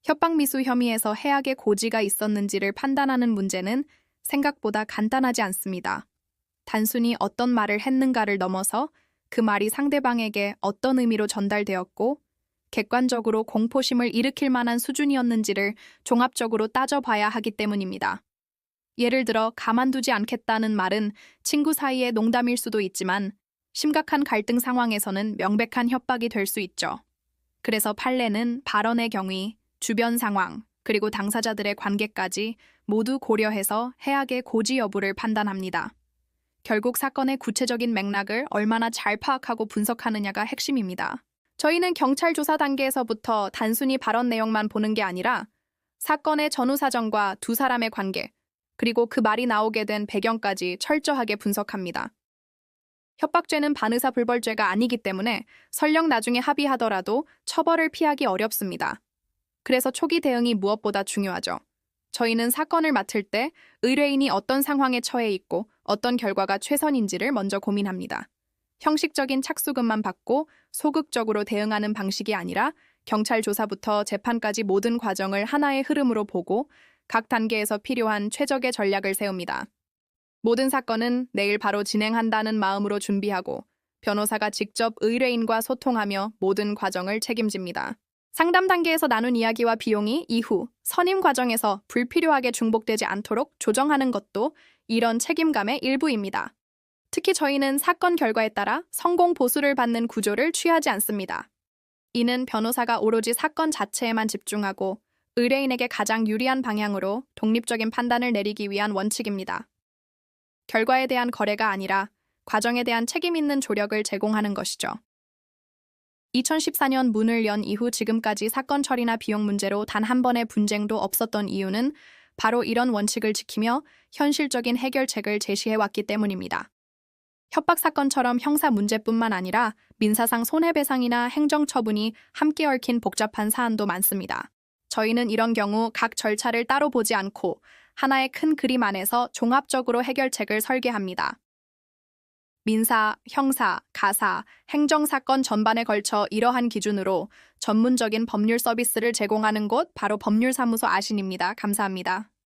협박미수 혐의에서 해악의 고지가 있었는지를 판단하는 문제는 생각보다 간단하지 않습니다. 단순히 어떤 말을 했는가를 넘어서 그 말이 상대방에게 어떤 의미로 전달되었고 객관적으로 공포심을 일으킬 만한 수준이었는지를 종합적으로 따져봐야 하기 때문입니다. 예를 들어 가만두지 않겠다는 말은 친구 사이의 농담일 수도 있지만 심각한 갈등 상황에서는 명백한 협박이 될 수 있죠. 그래서 판례는 발언의 경위, 주변 상황, 그리고 당사자들의 관계까지 모두 고려해서 해악의 고지 여부를 판단합니다. 결국 사건의 구체적인 맥락을 얼마나 잘 파악하고 분석하느냐가 핵심입니다. 저희는 경찰 조사 단계에서부터 단순히 발언 내용만 보는 게 아니라 사건의 전후 사정과 두 사람의 관계, 그리고 그 말이 나오게 된 배경까지 철저하게 분석합니다. 협박죄는 반의사불벌죄가 아니기 때문에 설령 나중에 합의하더라도 처벌을 피하기 어렵습니다. 그래서 초기 대응이 무엇보다 중요하죠. 저희는 사건을 맡을 때 의뢰인이 어떤 상황에 처해 있고 어떤 결과가 최선인지를 먼저 고민합니다. 형식적인 착수금만 받고 소극적으로 대응하는 방식이 아니라 경찰 조사부터 재판까지 모든 과정을 하나의 흐름으로 보고 각 단계에서 필요한 최적의 전략을 세웁니다. 모든 사건은 내일 바로 진행한다는 마음으로 준비하고 변호사가 직접 의뢰인과 소통하며 모든 과정을 책임집니다. 상담 단계에서 나눈 이야기와 비용이 이후 선임 과정에서 불필요하게 중복되지 않도록 조정하는 것도 이런 책임감의 일부입니다. 특히 저희는 사건 결과에 따라 성공 보수를 받는 구조를 취하지 않습니다. 이는 변호사가 오로지 사건 자체에만 집중하고 의뢰인에게 가장 유리한 방향으로 독립적인 판단을 내리기 위한 원칙입니다. 결과에 대한 거래가 아니라 과정에 대한 책임 있는 조력을 제공하는 것이죠. 2014년 문을 연 이후 지금까지 사건 처리나 비용 문제로 단 한 번의 분쟁도 없었던 이유는 바로 이런 원칙을 지키며 현실적인 해결책을 제시해왔기 때문입니다. 협박 사건처럼 형사 문제뿐만 아니라 민사상 손해배상이나 행정처분이 함께 얽힌 복잡한 사안도 많습니다. 저희는 이런 경우 각 절차를 따로 보지 않고 하나의 큰 그림 안에서 종합적으로 해결책을 설계합니다. 민사, 형사, 가사, 행정사건 전반에 걸쳐 이러한 기준으로 전문적인 법률 서비스를 제공하는 곳 바로 법률사무소 아신입니다. 감사합니다.